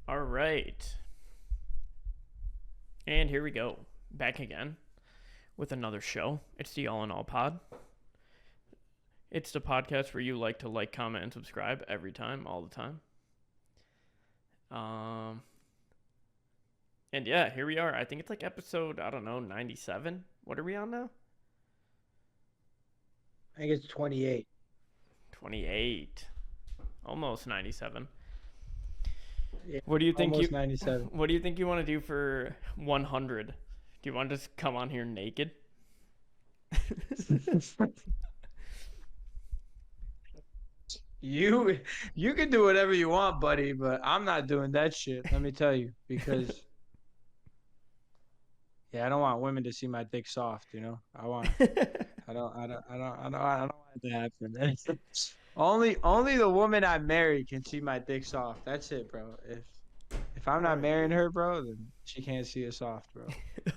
All right. And here we go. Back again with another show. It's the All in All Pod. It's the podcast where you like, comment, and subscribe every time, all the time. And yeah, here we are. I think it's like episode, I don't know, 97. What are we on now? I think it's 28. 28. Almost 97. Yeah, What do you think you almost 97. What do you think you want to do for 100? Do you want to just come on here naked? You you can do whatever you want, buddy, but I'm not doing that shit. Let me tell you, because I don't want women to see my dick soft. I don't want it to happen. Only the woman I marry can see my dick soft. That's it, bro. If I'm not marrying her, bro, then she can't see it soft, bro.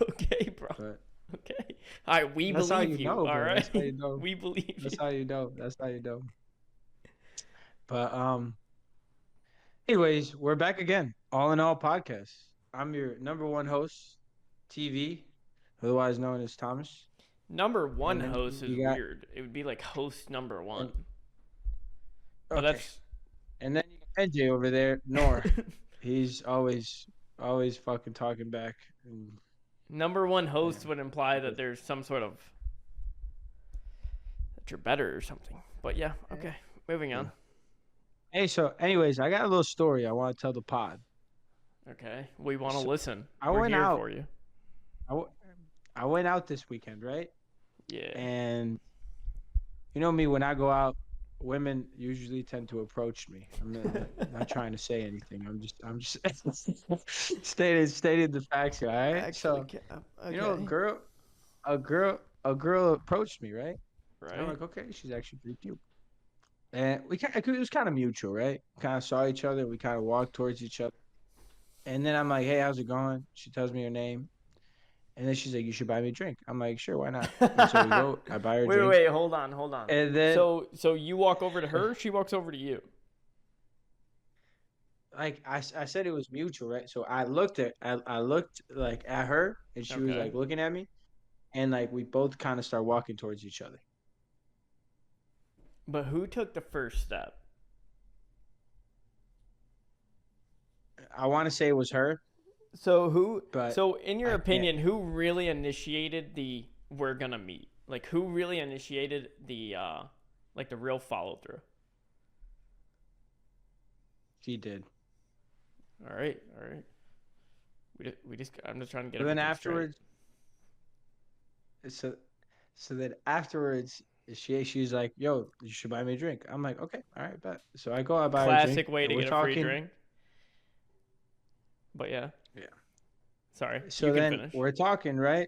Okay, bro. But Okay. All right, we that's how believe you you. know, All bro. right, That's how you know. we believe you. That's how you know. That's how you know. But anyways, we're back again. All in all podcast. I'm your number one host, TV, otherwise known as Thomas. Number one And then host is you got weird. It would be like host number one, and but okay. that's And then you got NJ over there, Nor. He's always fucking talking back. And, number one yeah. host would imply that there's some sort of that you're better or something. But yeah, okay. Moving Yeah. on. Hey, so anyways, I got a little story I want to tell the pod. Okay, we want to So listen. I We're went here out. for you. I, w- I went out this weekend, right? Yeah. And you know me, when I go out, women usually tend to approach me. I'm not trying to say anything. I'm just stated the facts here. All right. So a okay. girl approached me, right? And I'm Right. like, okay, she's actually pretty cute. And it was kind of mutual, right? Kind of saw each other. We kind of walked towards each other. And then I'm like, hey, how's it going? She tells me her name. And then she's like, you should buy me a drink. I'm like, sure, why not? And so we go. I buy her a drink. Wait. Hold on. Hold on. And then So you walk over to her. She walks over to you. like I said it was mutual, right? So I looked like at her and she was Okay. like looking at me and like we both kind of start walking towards each other. But who took the first step? I want to say it was her, So who? but So in your I can't. opinion, who really initiated the "we're gonna meet"? Like who really initiated the like the real follow through? She did. All right. All right. We just I'm just trying to get But then everything straight. afterwards, so then afterwards, she's like, "Yo, you should buy me a drink." I'm like, "Okay, all right, bet." So I go, I buy her a drink, Classic way and to we're get a free talking. drink. But yeah. Yeah. Sorry. You So can then finish. we're talking, right?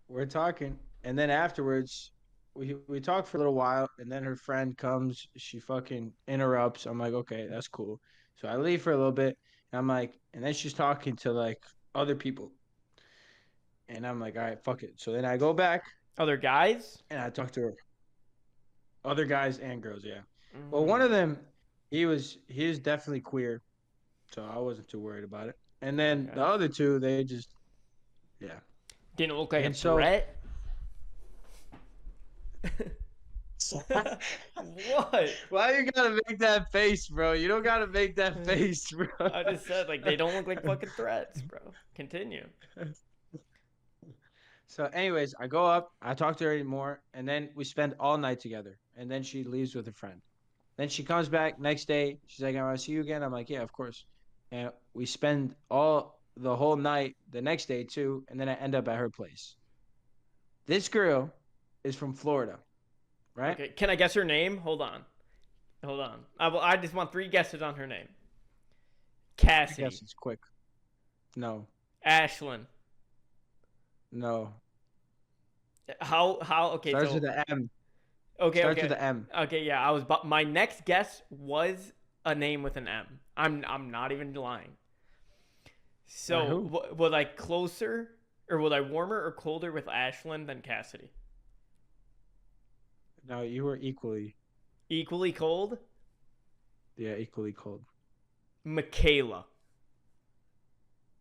We're talking, and then afterwards, we talk for a little while, and then her friend comes. She fucking interrupts. I'm like, okay, that's cool. So I leave for a little bit, and I'm like, and then she's talking to like other people, and I'm like, all right, fuck it. So then I go back Other guys? and I talk to her, other guys and girls, yeah. Well, one of Mm, them, he was definitely queer, so I wasn't too worried about it. And then the okay. other two, they just, yeah. Didn't look like a And so threat. What? why you gotta make that face, bro? You don't gotta make that face, bro. I just said like they don't look like fucking threats, bro. Continue. So, anyways, I go up, I talk to her more, and then we spend all night together. And then she leaves with a friend. Then she comes back next day. She's like, "I want to see you again." I'm like, "Yeah, of course." And we spend all the whole night the next day too. And then I end up at her place. This girl is from Florida, right? Okay, can I guess her name? Hold on. Hold on. I just want three guesses on her name. I guess Cassidy. it's quick. No, Ashlyn. no. How okay, Starts with so the M. okay, Starts with okay. the M. Okay, yeah, I was but my next guess was a name with an M. I'm not even lying. So, Who? was I closer or was I warmer or colder with Ashlyn than Cassidy? No, you were equally, Equally cold? yeah, equally cold. Michaela.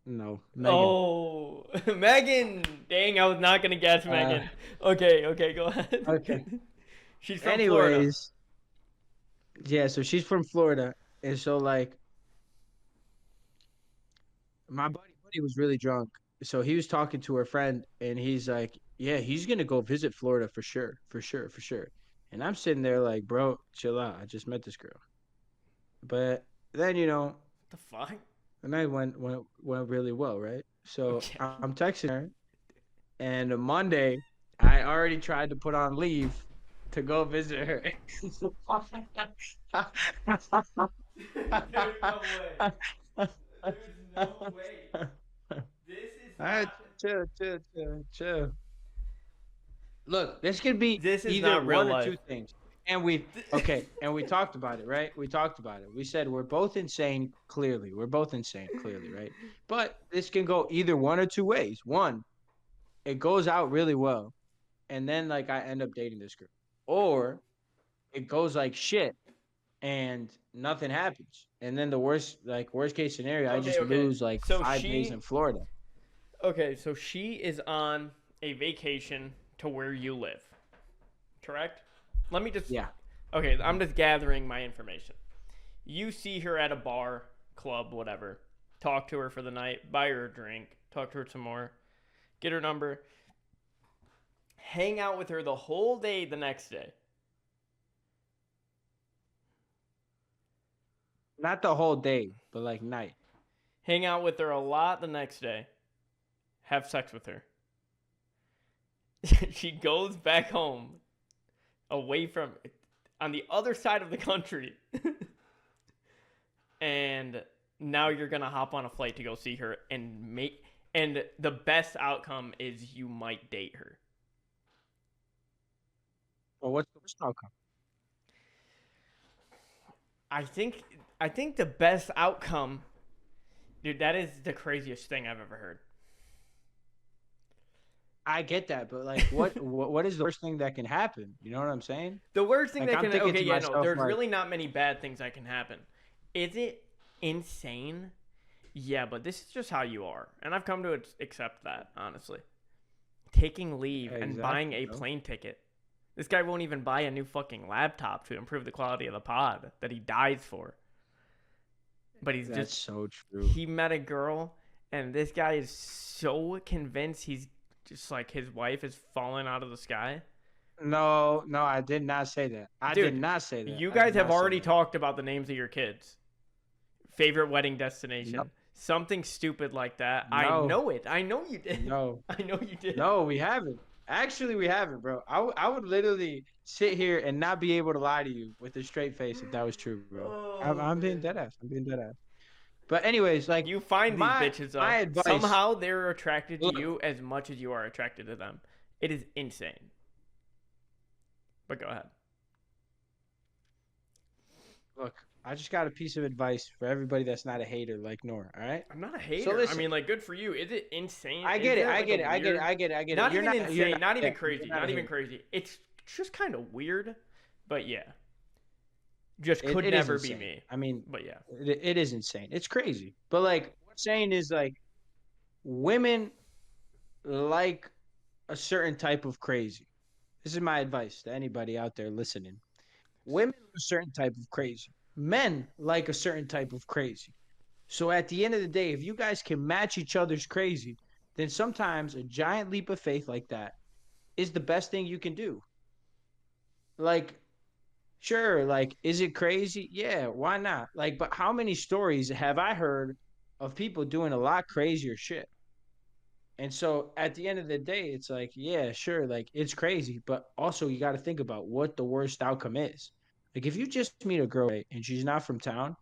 No, Megan. Oh, Megan. Dang, I was not gonna guess Uh, Megan. Okay, go ahead. okay. She's from Florida. Anyways, yeah, so she's from Florida, and so like my buddy was really drunk, so he was talking to her friend, and he's like, "Yeah, he's gonna go visit Florida for sure, for sure, for sure." And I'm sitting there like, "Bro, chill out. I just met this girl." But then The fuck? the night went really well, right? So Okay. I'm texting her, and on Monday, I already tried to put on leave to go visit her. There's no way. There's no way. This is All right, not. chill. Look, this could be This is either not real one or life. two things. And we talked about it, right? We talked about it. We said we're both insane, clearly. We're both insane, clearly, right? But this can go either one or two ways. One, it goes out really well, and then like I end up dating this girl. Or it goes like shit and nothing happens. And then the worst case scenario, I just Okay. lose like So 5 days she. in Florida. Okay, so she is on a vacation to where you live. Correct? Let me just. Yeah. Okay, I'm just gathering my information. You see her at a bar, club, whatever. Talk to her for the night, buy her a drink, talk to her some more, get her number, hang out with her the whole day the next day. Not the whole day, but like night. Hang out with her a lot the next day. Have sex with her. She goes back home away from on the other side of the country. And now you're going to hop on a flight to go see her and the best outcome is you might date her. Well, what's the worst outcome? I think I think the best outcome, dude, that is the craziest thing I've ever heard. I get that, but like, what is the worst thing that can happen? You know what I'm saying? The worst thing Like, that I'm can thinking okay, to yeah, no, myself, there's like, really not many bad things that can happen. Is it insane? Yeah, but this is just how you are. And I've come to accept that, honestly. Taking leave and buying exactly, a bro. plane ticket. This guy won't even buy a new fucking laptop to improve the quality of the pod that he dies for. But he's That's just so true. he met a girl and this guy is so convinced he's just like his wife is falling out of the sky. No, no, I did not say that. I did Dude, not say that. you I did guys have not say already that. talked about the names of your kids. Favorite wedding destination. No, Something stupid like that. I no, know it. I know you did. no, I know you did. no. We haven't. Actually, we haven't, bro. I would literally sit here and not be able to lie to you with a straight face if that was true, bro. Oh I'm being man. dead ass. I'm being dead ass. But anyways, like You find these my bitches my though. advice. Somehow they're attracted to Look, you as much as you are attracted to them. It is insane. But go ahead. look. I just got a piece of advice for everybody that's not a hater like Nor. All right. I'm not a So hater. I listen, mean, like, good for you. Is it insane? I Is get it. there I like get a it. I get it. weird? I get it. I get it. Not You're even not. You're insane. not. Not Yeah, even you're crazy. not a Not even hater. crazy. It's just kind of weird. But yeah, just It, could it is never be insane. me. I mean, But yeah. it is insane. It's crazy. But like, what I'm saying is like, women like a certain type of crazy. This is my advice to anybody out there listening. Women like a certain type of crazy. Men like a certain type of crazy. So at the end of the day, if you guys can match each other's crazy, then sometimes a giant leap of faith like that is the best thing you can do. Like, sure, like, is it crazy? Yeah, why not? Like, but how many stories have I heard of people doing a lot crazier shit? And so at the end of the day, it's like, yeah, sure, like it's crazy, but also you got to think about what the worst outcome is. Like, if you just meet a girl right, and she's not from town,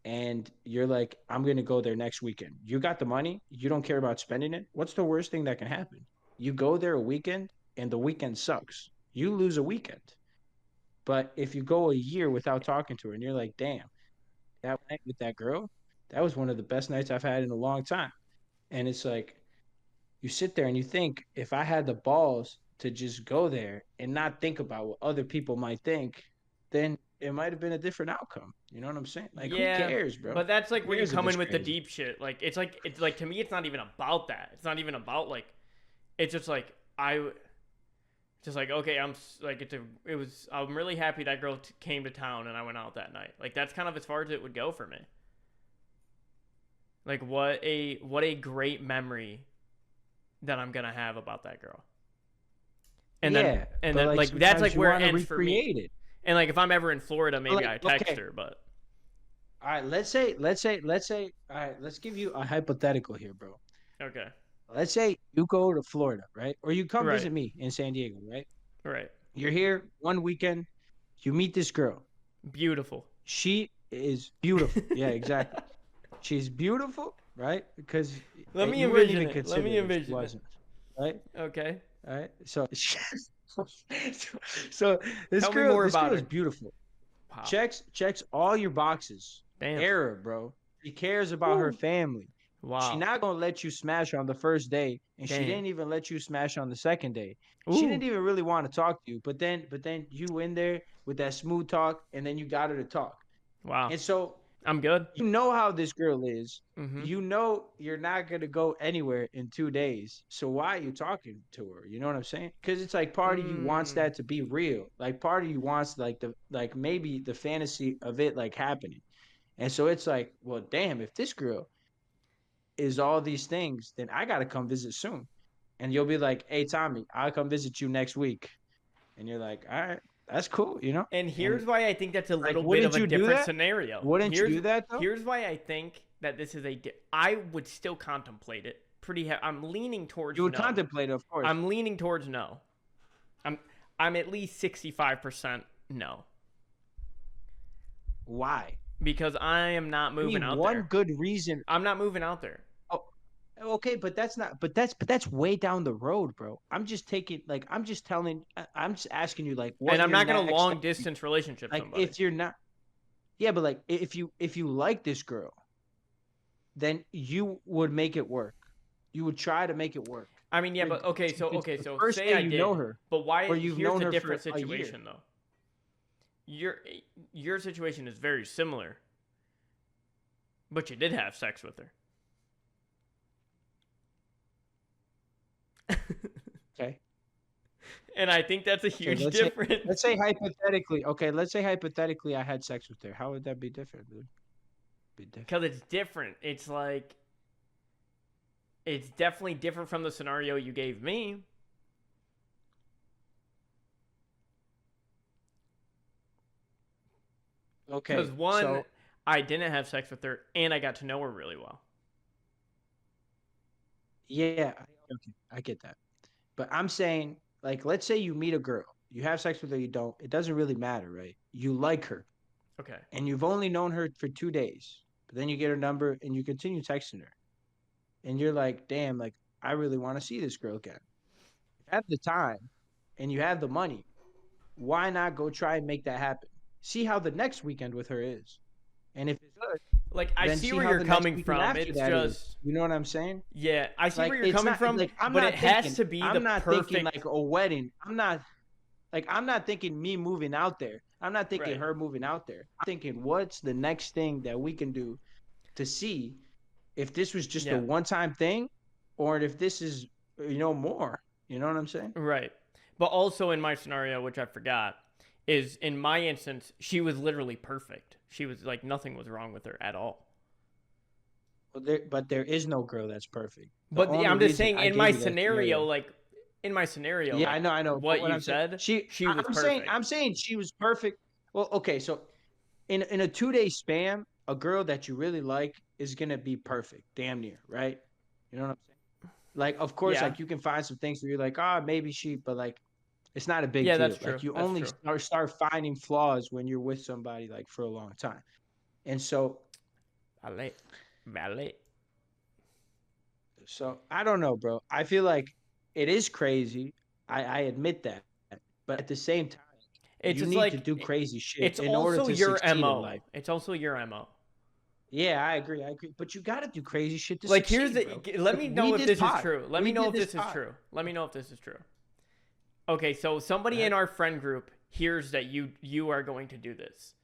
and you're like, I'm gonna go there next weekend. You got the money, you don't care about spending it. What's the worst thing that can happen? You go there a weekend, and the weekend sucks. You lose a weekend. But if you go a year without talking to her, and you're like, damn, that night with that girl, that was one of the best nights I've had in a long time. And it's like, you sit there and you think, if I had the balls to just go there and not think about what other people might think, then it might have been a different outcome. You know what I'm saying? Like, who Yeah, cares, bro? but that's like Who where you cares if come it's in with the crazy? deep shit. Like to me, it's not even about that. It's not even about like. It's just like just like okay, like it was. I'm really happy that girl came to town and I went out that night. Like that's kind of as far as it would go for me. Like what a great memory that I'm gonna have about that girl. And Yeah, then but like like that's sometimes like you where it want to ends for me. recreate it. And like if I'm ever in Florida, But maybe like, I text okay, her. But all right, let's say, all right, let's give you a hypothetical here, bro. okay, Let's say you go to Florida, right? Or you come right, visit me in San Diego, right? right, You're here one weekend, you meet this girl. beautiful. She is beautiful. Yeah, exactly. She's beautiful, right? Because Let me you wouldn't envision even it. Let consider me it if she envision it. wasn't, right? Okay, All right. So, so tell me more this about girl is her. beautiful. Wow, Checks all your boxes. damn. Error, bro. She cares about her Woo. family. She Wow, not gonna let you smash on the first day, and she damn. didn't even let you smash on the second day. She Ooh, didn't even really want to talk to you, but then you in there with that smooth talk, and then you got her to talk. wow. And so I'm good. you know how this girl is. Mm-hmm. You know you're not gonna go anywhere in 2 days. So why are you talking to her? You know what I'm saying? Because it's like part of you wants Mm. that to be real. Like part of you wants like maybe the fantasy of it like happening. And so it's like, well, damn, if this girl is all these things, then I gotta come visit soon. And you'll be like, hey Tommy, I'll come visit you next week. And you're like, all right, that's cool, you know? And And here's why I think that's a like, little bit of wouldn't a you do different that? scenario. Wouldn't you do that though? Here's why I think that this is I would still contemplate it. I'm leaning towards You would no. contemplate it, of course. I'm leaning towards no. I'm I'm at least 65% no. Why? Because I am not I moving mean, out one there. good reason. I'm not moving out there. Oh, okay, but that's not. But that's way down the road, bro. I'm just taking like I'm just telling. I'm just asking you like And what I'm your not gonna next step. long distance relationship Like somebody. if you're not. Yeah, but like if you like this girl, then you would make it work. You would try to make it work. I mean, yeah, but Regardless if it's the so first say day I you know did. her, But or why you've here's known the her for different a year. situation though. Your your situation is very similar. But you did have sex with her. Okay. And I think that's a Okay. huge Let's say difference. let's say hypothetically. Okay. Let's say hypothetically I had sex with her. How would that be different, dude? Be different. Because it's different. It's like, it's definitely different from the scenario you gave me. Okay. Because one, So I didn't have sex with her and I got to know her really well. yeah. Okay. I get that. But I'm saying, like, let's say you meet a girl, you have sex with her, you don't. It doesn't really matter, right? You like her, Okay. and you've only known her for 2 days, but then you get her number and you continue texting her, and you're like, damn, like, I really want to see this girl again. If you have the time and you have the money, why not go try and make that happen? See how the next weekend with her is. And if it's good, Like, I then see see where how you're the next coming weekend from. after It's that is. just, You know what I'm saying? yeah, I see Like where you're it's coming not from, like I'm but not it thinking has to be the I'm not perfect. thinking like a wedding. I'm not thinking me moving out there. I'm not thinking Right. her moving out there. I'm thinking what's the next thing that we can do to see if this was just a Yeah. one-time thing or if this is more. You know what I'm saying? Right. But also in my scenario, which I forgot, is in my instance, she was literally perfect. She was like, nothing was wrong with her at all. But there is no girl that's perfect. The But only I'm just reason saying, I in gave my you that scenario, yeah, yeah, I know. But what what you I'm saying, said, she was I'm saying, perfect. she was perfect. Well, okay, so in a 2 day span, a girl that you really like is gonna be perfect, damn near, right? You know what I'm saying? Like, of course, Yeah. like you can find some things where you're like, maybe but like, it's not a big Yeah, deal. that's true. Like, you That's only true. start finding flaws when you're with somebody like for a long time, and Valet. Valet. so I don't know, bro. I feel like it is crazy. I admit that, but at the same time, It's you just need to like, do crazy shit it's in order also to your succeed in MO. life. It's also your MO. Yeah, I agree. But you got to do crazy shit to Like, here's succeed, the, bro. let Like me we know if did this is pod. true. Let me We know did if this this is pod. true. Let me know if this is true. Okay, so somebody Right? in our friend group hears that you are going to do this,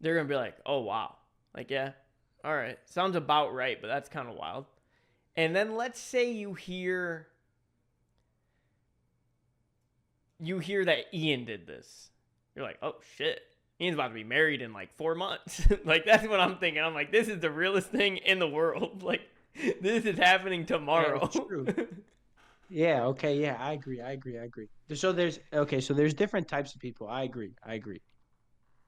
they're gonna be like, oh wow, like yeah, all right, sounds about right, but that's kind of wild. And then let's say you hear that Ian did this. You're like, oh shit, Ian's about to be married in like 4 months. Like that's what I'm thinking. I'm like, this is the realest thing in the world. Like this is happening tomorrow. Yeah, true. Yeah, okay, yeah, I agree. So there's different types of people. I agree.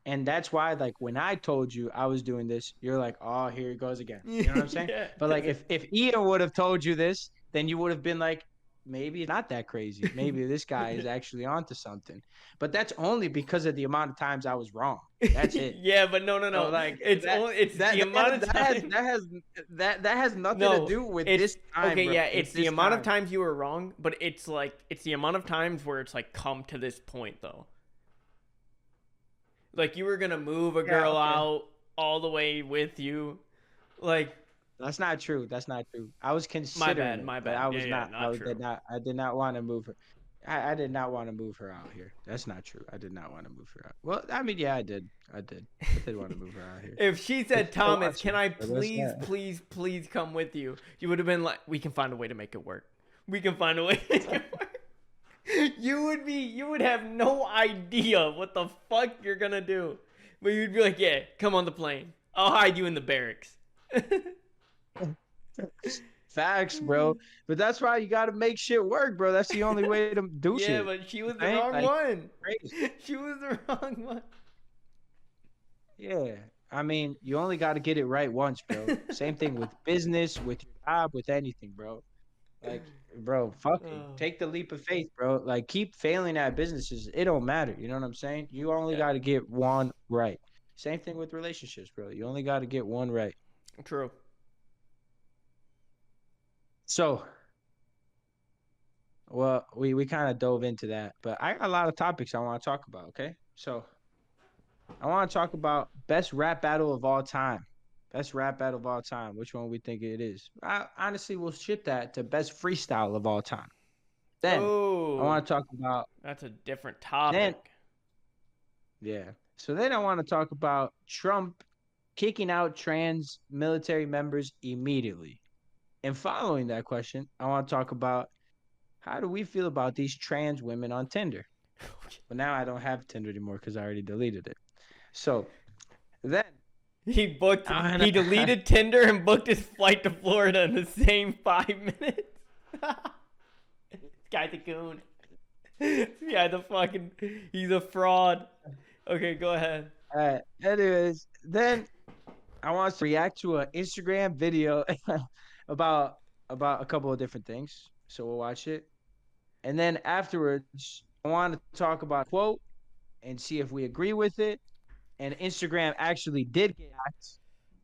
And that's why, like, when I told you I was doing this, you're like, oh, here he goes again. You know what I'm saying? Yeah. But like if Ian would have told you this, then you would have been like, maybe it's not that crazy. Maybe this guy is actually onto something. But that's only because of the amount of times I was wrong. That's it. Yeah, but no. So, like it's the amount of time. That has nothing to do with this time. Okay, bro. yeah, it's the amount of time. times you were wrong, but it's the amount of times where it's like come to this point though. Like you were gonna move a girl out all the way with you, like. That's not true. I was considering. My it, bad. But I was not true. I did not want to move her. I did not want to move her out here. That's not true. I did not want to move her out. Well, I mean, yeah, I did. I did want to move her out here. If she said, Thomas, can I But that's please come with you? You would have been like, we can find a way to make it work. We can find a way to make it work. You would have no idea what the fuck you're gonna do. But you'd be like, yeah, come on the plane. I'll hide you in the barracks. Facts, bro. But that's why you got to make shit work, bro. That's the only way to do shit. Yeah, but she was the Ain't wrong like one. crazy. She was the wrong one. Yeah. I mean, you only got to get it right once, bro. Same thing with business, with your job, with anything, bro. Like, bro, fuck it. Take the leap of faith, bro. Like, keep failing at businesses. It don't matter. You know what I'm saying? You only got to get one right. Same thing with relationships, bro. You only got to get one right. True. So, well, we kind of dove into that, but I got a lot of topics I want to talk about, okay? So, I want to talk about best rap battle of all time. Best rap battle of all time. Which one we think it is? Honestly, we'll ship that to best freestyle of all time. Then, I want to talk about... That's a different topic. Yeah. So then I want to talk about Trump kicking out trans military members immediately. And following that question, I want to talk about how do we feel about these trans women on Tinder? But now I don't have Tinder anymore because I already deleted it. So then he deleted Tinder and booked his flight to Florida in the same 5 minutes. This guy's a goon. He's a fraud. Okay, go ahead. All right. Anyways, then I want to react to an Instagram video about a couple of different things. So we'll watch it. And then afterwards, I want to talk about a quote and see if we agree with it. And Instagram actually did get hacked,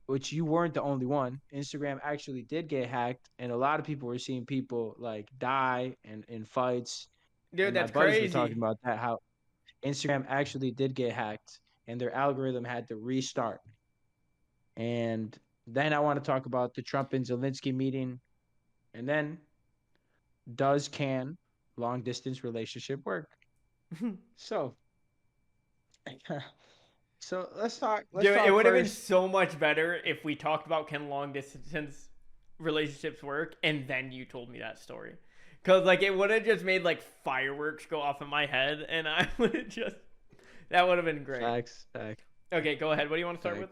which you weren't the only one. Instagram actually did get hacked, and a lot of people were seeing people like die and in fights. Dude, and that's my buddies crazy. were talking about that, how Instagram actually did get hacked and their algorithm had to restart. And then I want to talk about the Trump and Zelensky meeting. And then, can long distance relationship work? So let's talk. Dude, talk it would have been first. so much better if we talked about can long distance relationships work and then you told me that story. Because like it would have just made like fireworks go off in my head and I would have just... That would have been great. Facts. Okay, go ahead. What do you want to start with?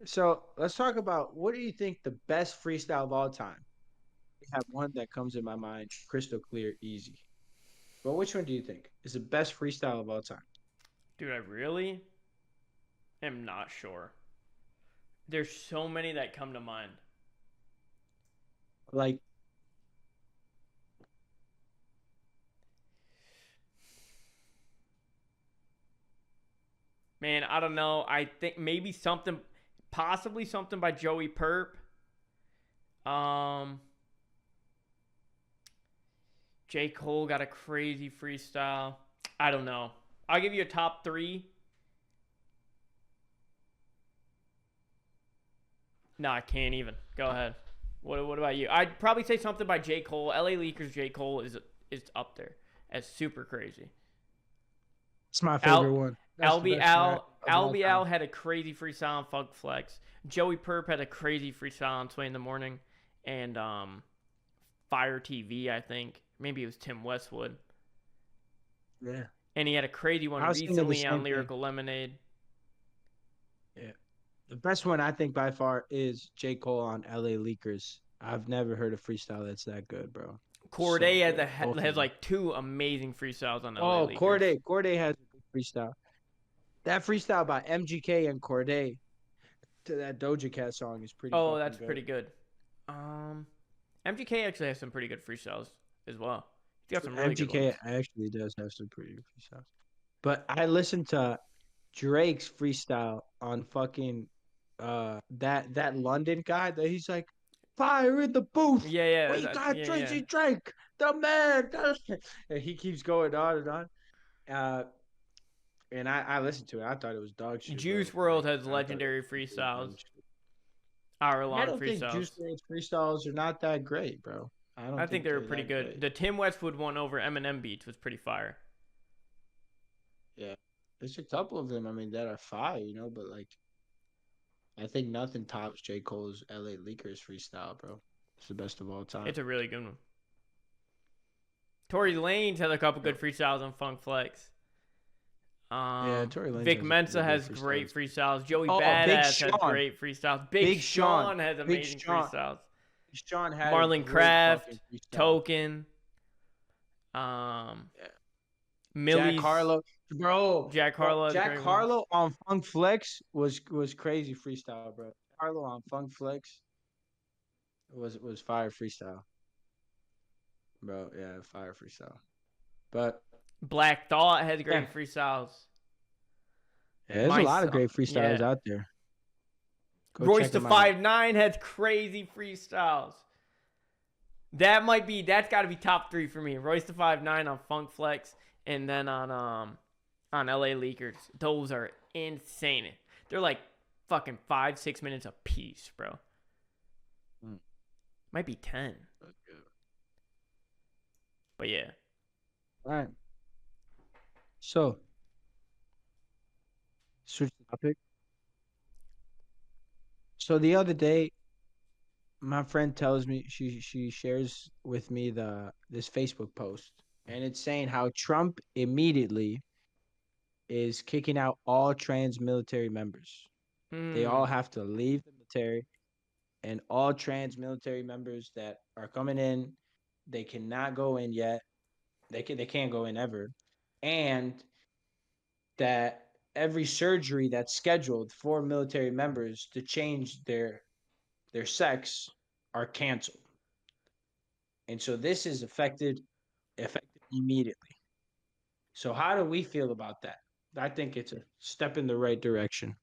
So let's talk about, what do you think the best freestyle of all time? I have one that comes in my mind, crystal clear, easy. But which one do you think is the best freestyle of all time? Dude, I really am not sure. There's so many that come to mind. Like, man, I don't know. I think maybe possibly something by Joey Perp. J. Cole got a crazy freestyle. I don't know. I'll give you a top 3. No, I can't even. Go ahead. What about you? I'd probably say something by J. Cole. LA Leakers J. Cole is up there as super crazy. It's my favorite Al one. That's the Albie best one Al of all Albie time. Al had a crazy freestyle on Funk Flex. Joey Perp had a crazy freestyle on Sway in the Morning, and Fire TV, I think. Maybe it was Tim Westwood. Yeah. And he had a crazy one I was thinking the recently on same thing. Lyrical Lemonade. Yeah. The best one I think by far is J. Cole on LA Leakers. I've never heard a freestyle that's that good, bro. Corday So good. Both of has them. like two amazing freestyles on LA Oh, Leakers. Corday has a good freestyle. That freestyle by MGK and Corday to that Doja Cat song is pretty Oh, fucking that's good. pretty good. MGK actually has some pretty good freestyles as well. He's got some really good MGK ones. actually does have some pretty good freestyles. But I listened to Drake's freestyle on fucking that London guy that he's like, fire in the booth. Yeah, We got yeah. Tracy Drake, the man. And he keeps going on and on. And I listened to it. I thought it was dog shit. Juice Bro. WRLD Like, has I thought it legendary was really freestyles, dog shit. I hour-long don't think Juice freestyles. WRLD's freestyles are not that great, bro. I think they were they're pretty that good. great. The Tim Westwood one over Eminem beats was pretty fire. Yeah, there's a couple of them. I mean, that are fire, but like, I think nothing tops J. Cole's LA Leakers freestyle, bro. It's the best of all time. It's a really good one. Tory Lanez had a couple good freestyles on Funk Flex. Tory Lanez Vic has Mensa really good has great freestyles. freestyles. Joey Oh, Big Badass has Sean. great freestyles. Big Sean has Big amazing Sean. freestyles. Sean had Marlon a great Craft, fucking freestyle. Token, Millie's, Jack Harlow, bro. Jack Harlow. Jack Harlow on Funk Flex was crazy freestyle, bro. Harlow on Funk Flex was fire freestyle, bro. Yeah, fire freestyle. But Black Thought has great freestyles. yeah, there's a lot of great freestyles out there. Royce the 5'9" has crazy freestyles. That's got to be top 3 for me. Royce the 5'9" on Funk Flex, and then on LA Leakers. Those are insane. They're like fucking 5-6 minutes a piece, bro. Might be 10. But yeah. All right. So, switch topic. So the other day, my friend tells me she shares with me this Facebook post, and it's saying how Trump immediately is kicking out all trans military members. They all have to leave the military, and all trans military members that are coming in, they cannot go in yet. They can't go in ever, and that every surgery that's scheduled for military members to change their sex are canceled. And so this is effective immediately. So how do we feel about that? I think it's a step in the right direction.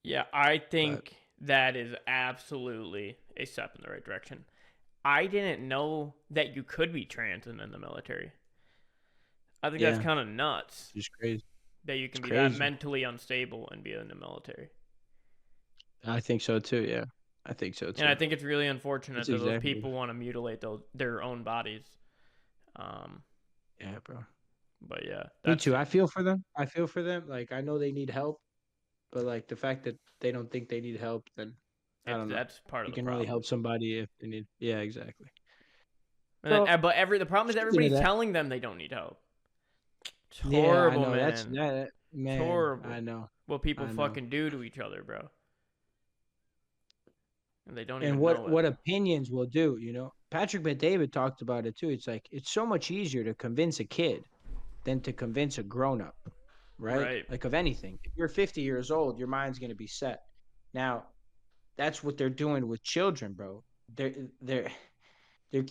Yeah, I think that is absolutely a step in the right direction. I didn't know that you could be trans and in the military. I think that's kind of nuts. It's crazy. That you can be that mentally unstable and be in the military. I think so too, yeah. I think so too. And I think it's really unfortunate that those people want to mutilate their own bodies. Yeah, bro. But yeah. Me too. I feel for them. Like, I know they need help, but like the fact that they don't think they need help, then I don't know. That's part of the problem. You can only help somebody if they need. Yeah, exactly. But the problem is everybody's telling them they don't need help. It's horrible, I know. man. Man, horrible. I know. What people fucking do to each other, bro. And they don't even know what opinions will do, Patrick Bet-David talked about it too. It's like, it's so much easier to convince a kid than to convince a grown-up, right? Like, of anything. If you're 50 years old, your mind's going to be set. Now, that's what they're doing with children, bro. They're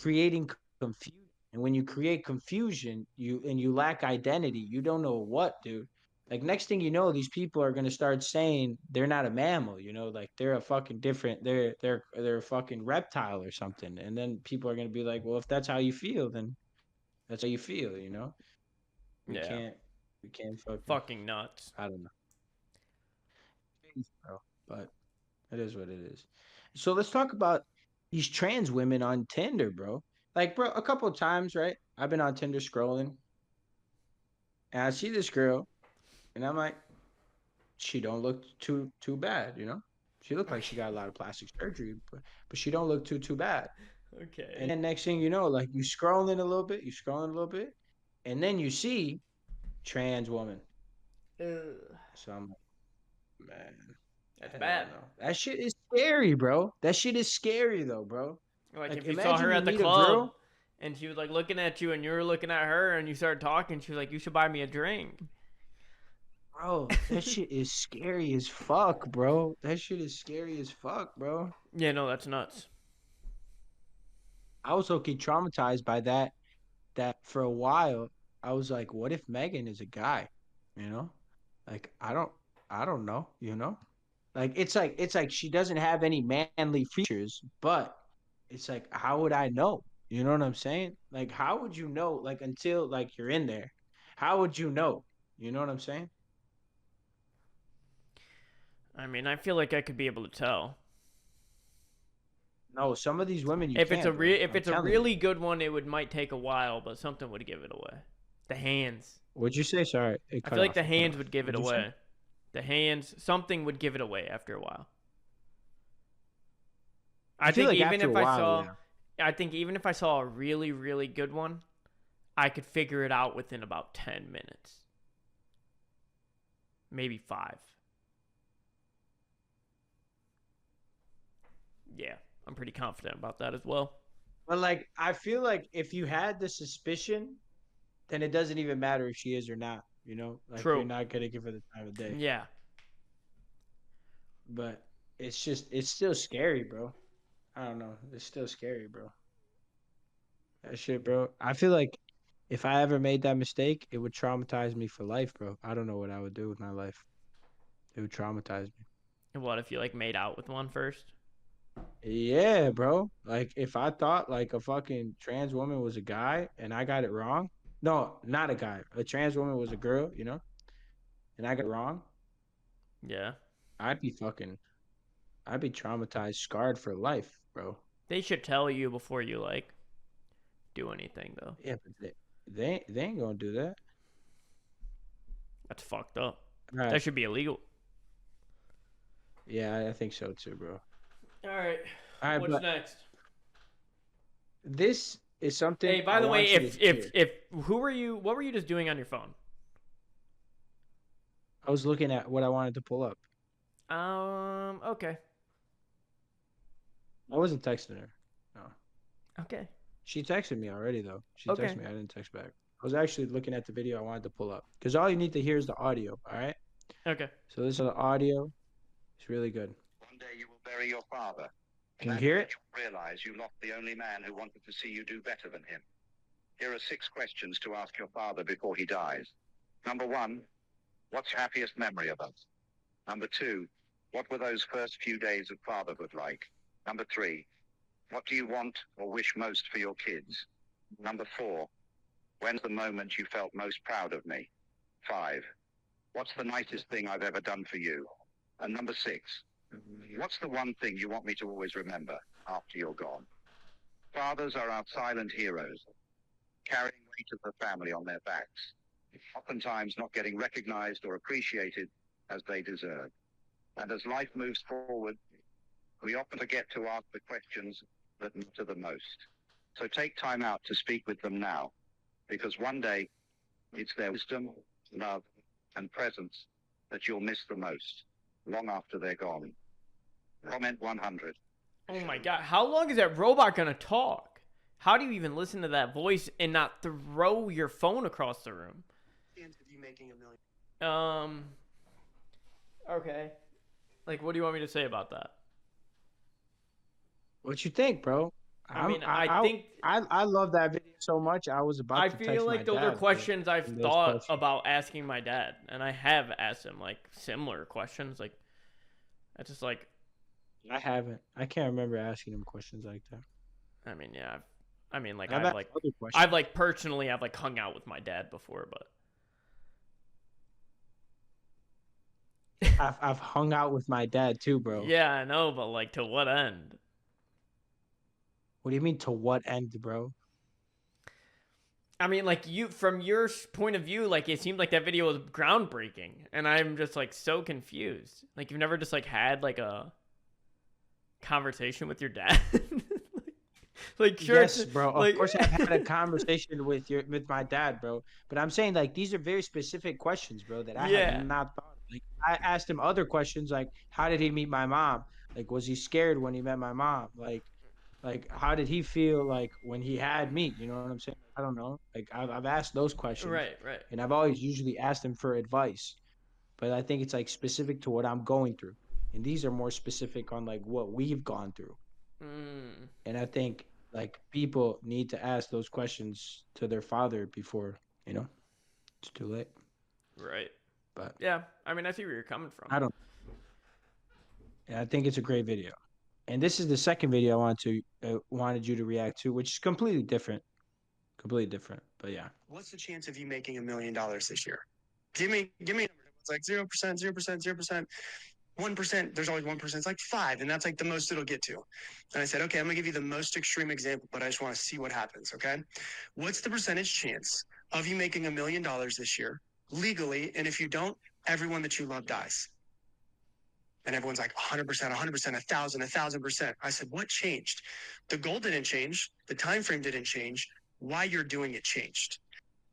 creating confusion. And when you create confusion, you lack identity, you don't know what, dude. Like, next thing you know, these people are gonna start saying they're not a mammal, like they're a fucking different, they're a fucking reptile or something. And then people are gonna be like, well, if that's how you feel, then that's how you feel, We can't fucking nuts. I don't know. But it is what it is. So let's talk about these trans women on Tinder, bro. Like, bro, a couple of times, right? I've been on Tinder scrolling, and I see this girl, And I'm like, she don't look too bad, you know. She looked like she got a lot of plastic surgery, but she don't look too bad. And Okay. then next thing you know, like you scrolling a little bit, and then you see trans woman. Ugh, So I'm like, man, that's hell bad. no. That shit is scary, bro. That shit is scary though, bro. Like Like if you saw imagine her you at the meet a club girl, and she was like looking at you and you were looking at her and you started talking, she was like, "You should buy me a drink." bro. That shit is scary as fuck, bro. That shit is scary as fuck, bro. Yeah, no, that's nuts. I was okay traumatized by that. That for a while, I was like, what if Megan is a guy? You know, like I don't know. You know, like it's like she doesn't have any manly features, but it's like how would I know? You know what I'm saying? Like how would you know? Like until like you're in there, how would you know? You know what I'm saying? I mean, I feel like I could be able to tell. No, some of these women you If it's a can't, bro. if I'm it's a telling you. really good one, it would might take a while, but something would give it away. The hands. What'd you say? Sorry, it I cut feel like off. the It cut hands off. would give it What'd you say? away. The hands, something would give it away after a while. I I feel think like even after a if I while, saw, yeah. I think even if I saw a really, really good one, I could figure it out within about 10 minutes. Maybe 5. Yeah, I'm pretty confident about that as well. But like, I feel like if you had the suspicion, then it doesn't even matter if she is or not. You know, like you're True. not gonna give her the time of day. Yeah. But it's still scary, bro. I don't know. It's still scary, bro. That shit, bro. I feel like if I ever made that mistake, it would traumatize me for life, bro. I don't know what I would do with my life. It would traumatize me. And what if you like made out with one first? Yeah, bro. Like if I thought like a fucking trans woman was a guy and I got it wrong. No, not a guy. A trans woman was a girl, you know, and I got it wrong. Yeah. I'd be fucking I'd be traumatized, scarred for life, bro. They should tell you before you like do anything though. Yeah, but they ain't gonna do that. That's fucked up. All right. That should be illegal. Yeah, I think so too, bro. All right. All right, What's but next? this is Hey, something by I the way, want you to hear. if who were you? What were you just doing on your phone? I was looking at what I wanted to pull up. Okay. I wasn't texting her. No. Okay. She texted me already though. She texted Okay. me. I didn't text back. I was actually looking at the video I wanted to pull up because all you need to hear is the audio. All right. Okay. So this is the audio. It's really good. One day you will bury your father. Can you That hear day it? you'll realize you lost the only man who wanted to see you do better than him. Here are 6 questions to ask your father before he dies. Number 1, what's your happiest memory of us? Number 2, what were those first few days of fatherhood like? Number 3, what do you want or wish most for your kids? Number 4, when's the moment you felt most proud of me? 5, what's the nicest thing I've ever done for you? And number 6, what's the one thing you want me to always remember after you're gone? Fathers are our silent heroes, carrying weight of the family on their backs, oftentimes not getting recognized or appreciated as they deserve. And as life moves forward, we often forget to ask the questions that matter the most. So take time out to speak with them now, because one day it's their wisdom, love, and presence that you'll miss the most, long after they're gone. Comment 100. Oh my god, how long is that robot gonna talk? How do you even listen to that voice and not throw your phone across the room? Of you making $1 million. Okay. Like, what do you want me to say about that? What you think, bro? I mean, I think I love that video so much. I was about I to feel text my like those dad are questions I've those thought questions. about asking my dad, and I have asked him like similar questions. Like, it's just like, I haven't. I can't remember asking him questions like that. I mean, yeah, I mean, like I've I've asked like other questions. I've like personally I've like hung out with my dad before, but I've hung out with my dad too, bro. yeah, I know, but like to what end? What do you mean to what end, bro? I mean, like, from your point of view, like, it seemed like that video was groundbreaking, and I'm just like so confused. Like, you've never just like had like a conversation with your dad? Like, sure, Yes, bro. Of like, course, I've had a conversation with my dad, bro. But I'm saying like these are very specific questions, bro, that I have yeah, not thought of. Like I asked him other questions, like how did he meet my mom? Like was he scared when he met my mom? Like how did he feel like when he had me? You know what I'm saying? I don't know. Like I've asked those questions, right, right. and I've always usually asked him for advice. But I think it's like specific to what I'm going through, and these are more specific on like what we've gone through. Mm, And I think like people need to ask those questions to their father before, you know, it's too late. right. But Yeah, I mean, I see where you're coming from. I don't. And I think it's a great video. And this is the second video I wanted you to react to, which is completely different. Completely different. But yeah. What's the chance of you making $1 million this year? Give me a number. It's like 0%, 0%, 0%. 1%, there's always 1%. It's like 5, and that's like the most it'll get to. And I said, okay, I'm gonna give you the most extreme example, but I just want to see what happens. Okay, what's the percentage chance of you making $1 million this year legally? And if you don't, everyone that you love dies. And everyone's like 100%, 100%, 1,000, 1,000%. I said, what changed? The goal didn't change. The time frame didn't change. Why you're doing it changed.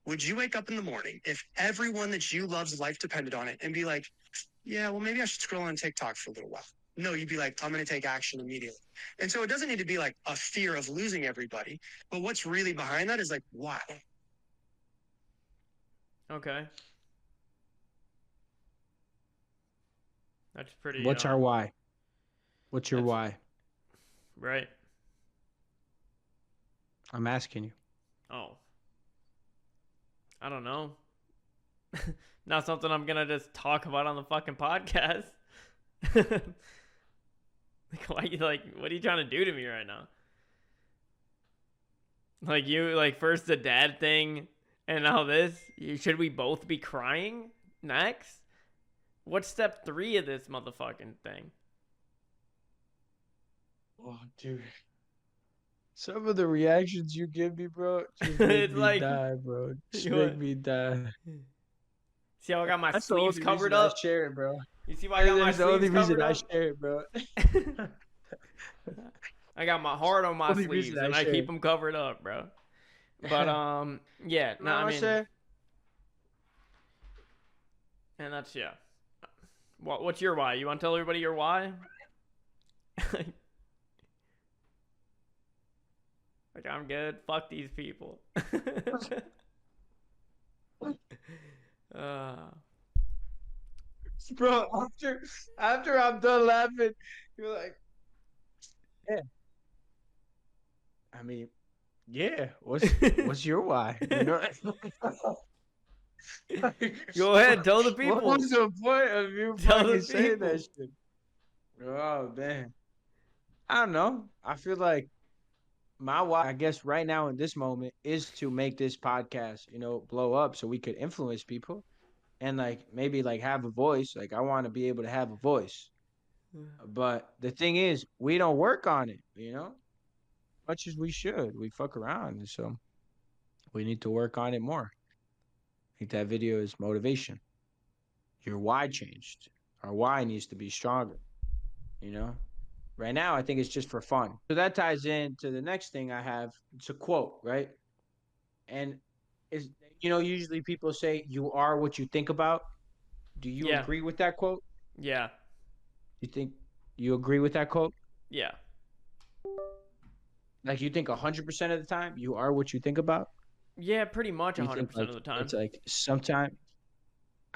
Would you wake up in the morning if everyone that you love's life depended on it and be like, yeah, well, maybe I should scroll on TikTok for a little while? No, you'd be like, I'm going to take action immediately. And so it doesn't need to be like a fear of losing everybody. But what's really behind that is like, why? Okay. That's pretty. What's our why? What's your why? Right. I'm asking you. Oh. I don't know. Not something I'm gonna just talk about on the fucking podcast. Like, why you like? What are you trying to do to me right now? Like you, like first the dad thing, and now this. Should we both be crying next? What's step 3 of this motherfucking thing? Oh, dude. Some of the reactions you give me, bro, just make It's me like, die, bro. Just you make what? me die. See how I got my That's the sleeves only covered reason up? I share it, bro. You see why I got my That's the only sleeves reason covered I up? share it, bro. I got my heart on my Only sleeves, reason I and I share keep it. them covered up, bro. But yeah, no, I mean, and that's yeah. What's your why? You want to tell everybody your why? Like, I'm good. Fuck these people. uh, Bro, after I'm done laughing, you're like, yeah. I mean, yeah. What's your why? You know? Go ahead, tell the people. What was the point of you Tell the fucking saying that people. shit? Oh man. I don't know. I feel like my why, I guess, right now in this moment is to make this podcast, you know, blow up so we could influence people and like maybe like have a voice. Like I want to be able to have a voice. But the thing is, we don't work on it, you know, much as we should. We fuck around. And so we need to work on it more. I think that video is motivation. Your why changed. Our why needs to be stronger, you know? Right now, I think it's just for fun. So that ties into the next thing I have. It's a quote, right? And is you know, usually people say you are what you think about. Do you Yeah. agree with that quote? Yeah. You think you agree with that quote? Yeah. Like you think 100% of the time you are what you think about? Yeah, pretty much You 100% think like of the time. it's like sometimes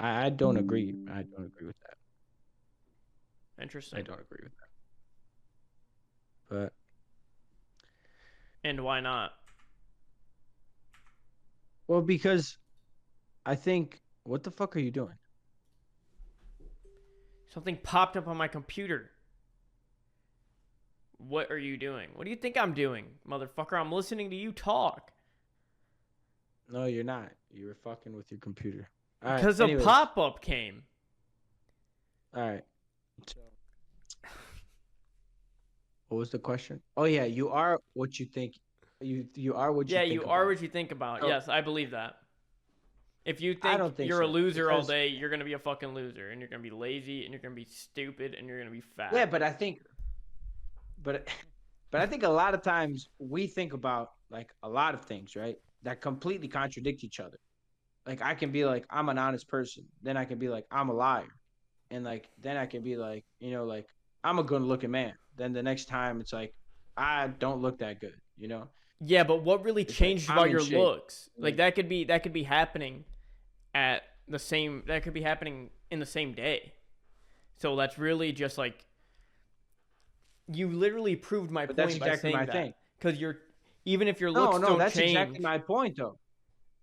I don't agree. I don't agree with that. Interesting. I don't agree with that. But And why not? well, because I think what the fuck are you doing? Something popped up on my computer. What are you doing? What do you think I'm doing, motherfucker? I'm listening to you talk. No, you're not. You were fucking with your computer. All right, Because a anyways. pop-up came. All right. So, what was the question? Oh yeah, you are what you think You are what you Yeah, think you about. are what you think about. So- Yes, I believe that. If you I think, don't think you're a so, loser all because- day, you're gonna be a fucking loser, and you're gonna be lazy, and you're gonna be stupid, and you're gonna be fat. Yeah, but I think, but but I think a lot of times we think about like a lot of things, right? That completely contradict each other. Like I can be like I'm an honest person, then I can be like I'm a liar, and like then I can be like like I'm a good looking man. Then the next time it's like I don't look that good, Yeah, but what really It's like, changed I'm about in your shape. looks? Like Like- that could be happening at the same. That could be happening in the same day. So that's really just like you literally proved my But point that's by exactly saying my that. thing. Because even if your looks No, don't that's change. exactly my point though.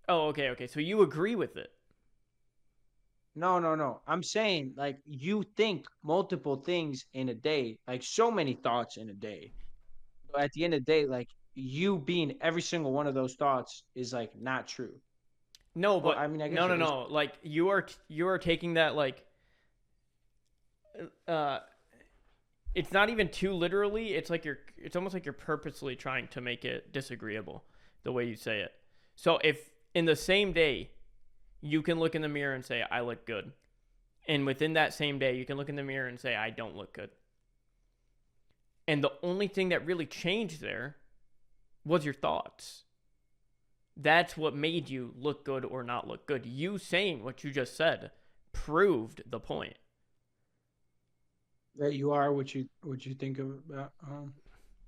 Oh, okay. So you agree with it? No. I'm saying like you think multiple things in a day, like so many thoughts in a day. But at the end of the day, like you being every single one of those thoughts is like not true. No, Well, but I mean, I guess no. it is. Like you are taking that like uh it's not even too literally. It's almost like you're purposely trying to make it disagreeable the way you say it. So if in the same day you can look in the mirror and say I look good, and within that same day you can look in the mirror and say I don't look good. And the only thing that really changed there was your thoughts. That's what made you look good or not look good. You saying what you just said proved the point. That you are what you think about. I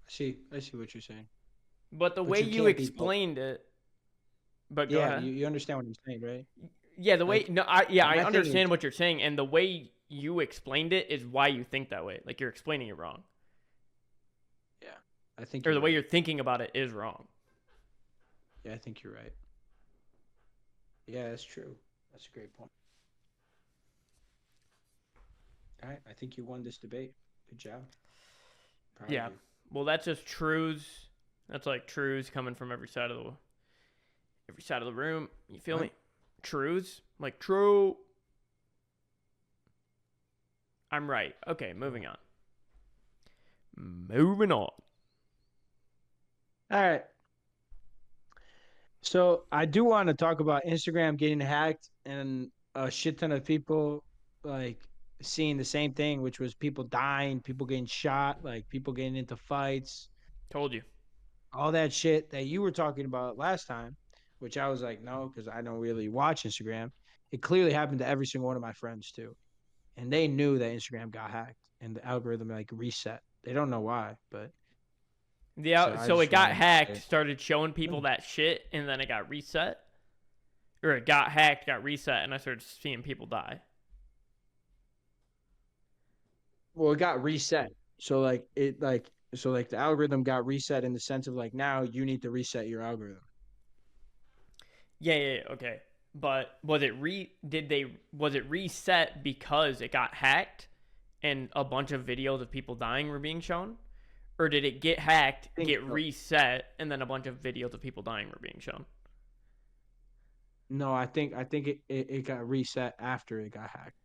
see what you're saying. But the But way you you can't be both. explained it, but go Yeah, ahead. you understand what I'm saying, right? Yeah, the way like, I my thing understand is- what you're saying, and the way you explained it is why you think that way. Like you're explaining it wrong, I think. or the you're way right. you're thinking about it is wrong. Yeah, I think you're right. Yeah, that's true. That's a great point. All right, I think you won this debate. Good job. Proud of Yeah. you. Well, that's just truths. That's like truths coming from every side of the room. You feel What? me? Truths, like true. I'm right. Okay, moving on. Moving on. All right. So I do want to talk about Instagram getting hacked and a shit ton of people like seeing the same thing, which was people dying, people getting shot, like people getting into fights, Told you. all that shit that you were talking about last time, which I was like, no, because I don't really watch Instagram. It clearly happened to every single one of my friends too. And they knew that Instagram got hacked and the algorithm like reset. They don't know why, but Yeah, I so it just got wanted to hacked, say- started showing people that shit, and then it got reset. Or it got hacked, got reset, and I started seeing people die. well, it got reset. So the algorithm got reset in the sense of like now you need to reset your algorithm. Yeah, okay. But was it reset because it got hacked and a bunch of videos of people dying were being shown? Or did it get hacked, think get so. reset, and then a bunch of videos of people dying were being shown? No, I think it got reset after it got hacked.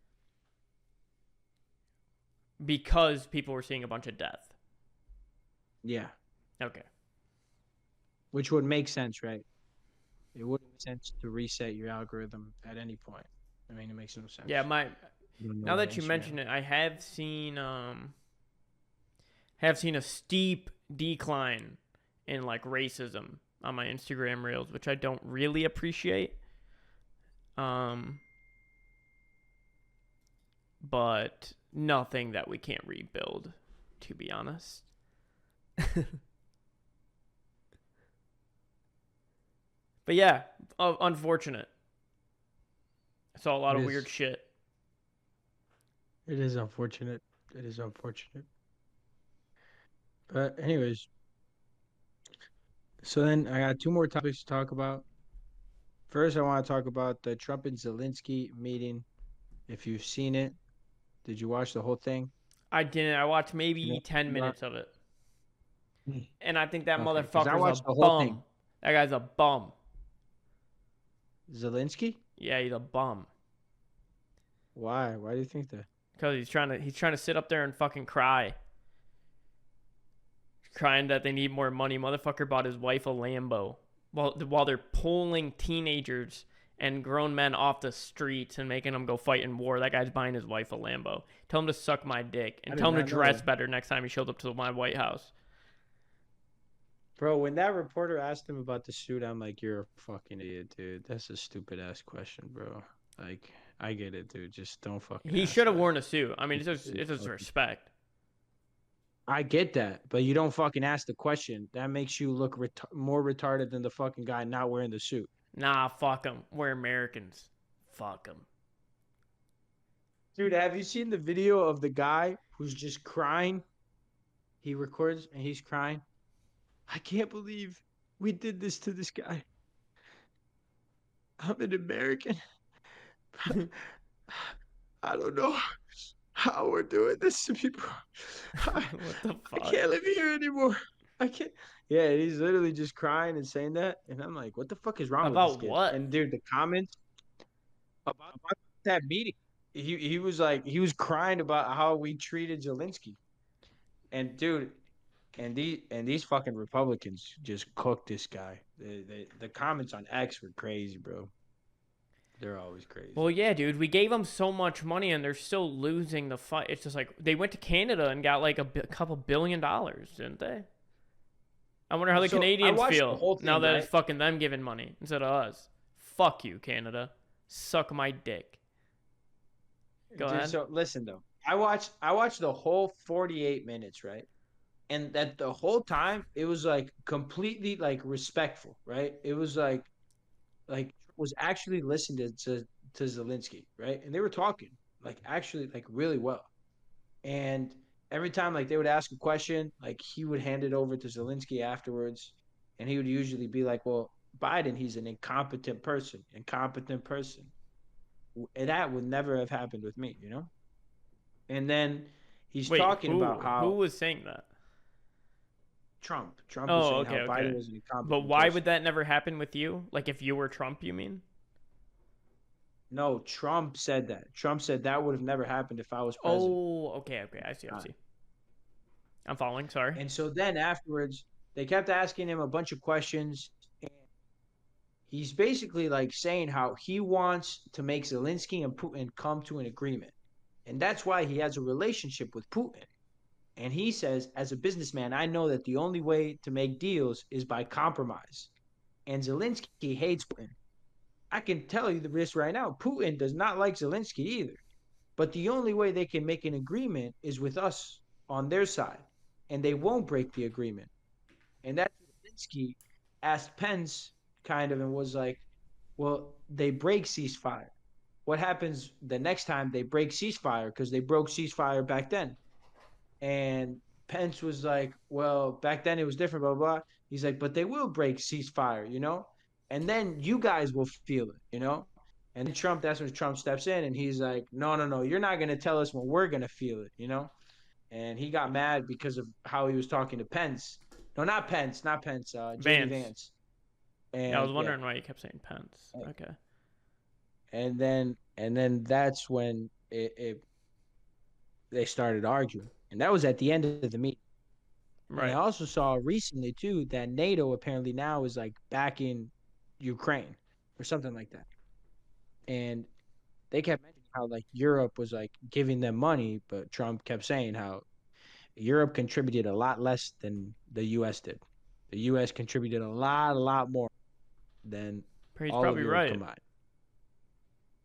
Because people were seeing a bunch of death. Yeah, Okay. which would make sense, right? It would make sense to reset your algorithm at any point. I mean, it makes no sense. Yeah, now that you Instagram. mention it, I have seen a steep decline in like racism on my Instagram reels, which I don't really appreciate. But nothing that we can't rebuild, to be honest. But yeah, unfortunate. I saw a lot It of is. weird shit. It is unfortunate. It is unfortunate. But anyways, so then I got two more topics to talk about. First, I want to talk about the Trump and Zelensky meeting. If you've seen it, did you watch the whole thing? I didn't. I watched maybe You know, 10 you minutes of it. Hmm. And I think that Okay, 'cause I motherfucker's watched a the whole bum. thing. That guy's a bum. Zelensky? Yeah, he's a bum. Why? Why do you think that? Because he's trying to sit up there and fucking cry. crying that they need more money. Motherfucker bought his wife a Lambo while they're pulling teenagers and grown men off the streets and making them go fight in war. That guy's buying his wife a Lambo. Tell him to suck my dick I and did tell him to not know dress that. better next time he shows up to my White House. Bro, when that reporter asked him about the suit, I'm like, you're a fucking idiot, dude. That's a stupid ass question, bro. Like, I get it, dude. Just don't fucking. He ask should have that. worn a suit. I mean, it's It's just fucking- respect. I get that, but you don't fucking ask the question. That makes you look more retarded than the fucking guy not wearing the suit. Nah, fuck them. We're Americans. Fuck them. Dude, have you seen the video of the guy who's just crying? He records and he's crying. I can't believe we did this to this guy. I'm an American. I don't know how we're doing this to people. What the I fuck? can't live here anymore. I can't. Yeah, he's literally just crying and saying that, and I'm like, what the fuck is wrong with About this kid? what? And dude, the comments about that meeting, he was like, he was crying about how we treated Zelensky, and dude, and these fucking Republicans just cooked this guy. The comments on X were crazy, bro. They're always crazy. Well, yeah, dude. We gave them so much money, and they're still losing the fight. It's just like they went to Canada and got like a couple $1 billion, didn't they? I wonder how the So, I Canadians watched the feel whole now thing, that right? it's fucking them giving money instead of us. Fuck you, Canada. Suck my dick. Go Dude, ahead. so listen though, I watched the whole 48 minutes, right? And that the whole time it was like completely like respectful, right? It was like was actually listening to Zelensky, right? And they were talking like actually like really well. And every time like they would ask a question, like he would hand it over to Zelensky afterwards, and he would usually be like, "Well, Biden, he's an incompetent person. And that would never have happened with me, you know?" And then he's Wait, talking who, about how who was saying that? Trump was Oh, saying okay, how okay. Biden was an incompetent But why person. would that never happen with you? Like if you were Trump, you mean? No, Trump said that. Trump said that would have never happened if I was president. Oh, okay. I see. Alright. I'm following. Sorry. And so then afterwards, they kept asking him a bunch of questions. And he's basically like saying how he wants to make Zelensky and Putin come to an agreement. And that's why he has a relationship with Putin. And he says, as a businessman, I know that the only way to make deals is by compromise. And Zelensky hates Putin. I can tell you this right now. Putin does not like Zelensky either. But the only way they can make an agreement is with us on their side. And they won't break the agreement. And that's what Zelensky asked Pence kind of and was like, well, they break ceasefire. What happens the next time they break ceasefire? Because they broke ceasefire back then. And Pence was like, well, back then it was different, blah, blah, blah. He's like, but they will break ceasefire, you know? And then you guys will feel it, you know? And then Trump, that's when Trump steps in and he's like, no, you're not going to tell us when we're going to feel it, you know? And he got mad because of how he was talking to Pence. No, not Pence, J.D. Vance. And, Yeah, I was wondering why you kept saying Pence. Okay. And then that's when they started arguing. And that was at the end of the meeting. Right. And I also saw recently too that NATO apparently now is like backing Ukraine or something like that. And they kept mentioning how like Europe was like giving them money, but Trump kept saying how Europe contributed a lot less than the US did. The US contributed a lot more than He's all probably of Europe right. combined.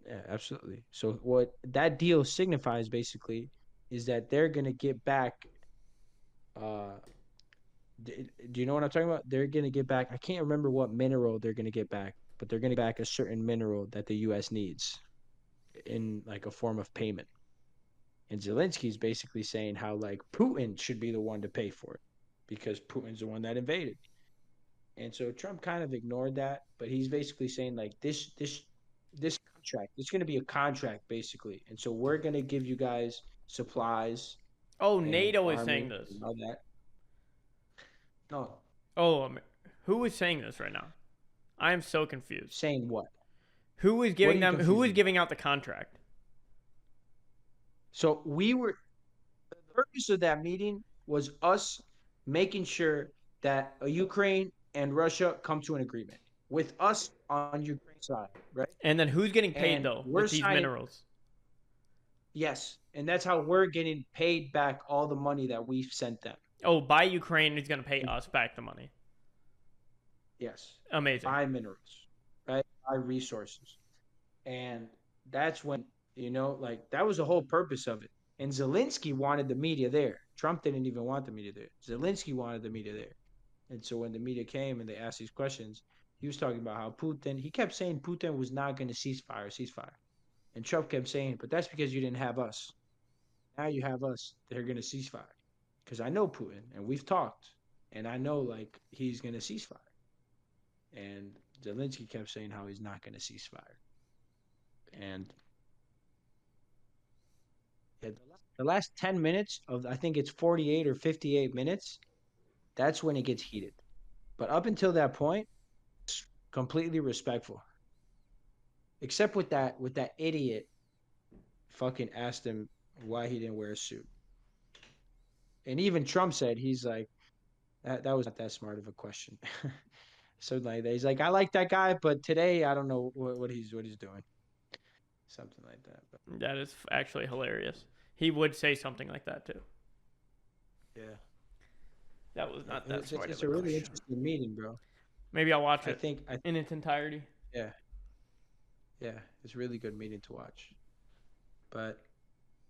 Yeah, absolutely. So what that deal signifies basically is that they're going to get back do you know what I'm talking about? They're going to get back, I can't remember what mineral they're going to get back, but they're going to get back a certain mineral that the US needs in like a form of payment. And Zelensky's basically saying how like Putin should be the one to pay for it because Putin's the one that invaded. And so Trump kind of ignored that, but he's basically saying like this contract, it's going to be a contract basically. And so we're going to give you guys supplies. Oh, and NATO is army saying this. and all that. No, Oh, who is saying this right now? I am so confused. saying what? Who is giving you them? Who is confused? giving out the contract? So the purpose of that meeting was us making sure that Ukraine and Russia come to an agreement with us on Ukraine's side, right? And then who's getting paid And though we're with these signing. minerals? Yes, and that's how we're getting paid back all the money that we've sent them. Oh, by Ukraine is going to pay us back the money. Yes, Amazing. buy minerals, right? Buy resources, and that's when like that was the whole purpose of it. And Zelensky wanted the media there. Trump didn't even want the media there. Zelensky wanted the media there. And so when the media came and they asked these questions, he was talking about how he kept saying Putin was not going to ceasefire. And Trump kept saying, but that's because you didn't have us. Now you have us. They're going to ceasefire. Because I know Putin and we've talked. And I know like he's going to ceasefire. And Zelensky kept saying how he's not going to ceasefire. And the last 10 minutes of, I think it's 48 or 58 minutes, that's when it gets heated. But up until that point, it's completely respectful. Except with that idiot fucking asked him why he didn't wear a suit. And even Trump said, he's like, that was not that smart of a question. So like that. He's like, I like that guy, but today I don't know what he's doing. Something like that. But That is actually hilarious. He would say something like that too. yeah. That was not that smart. It's of a really question. interesting meeting, bro. Maybe I'll watch I it think in its entirety. yeah, it's a really good meeting to watch. But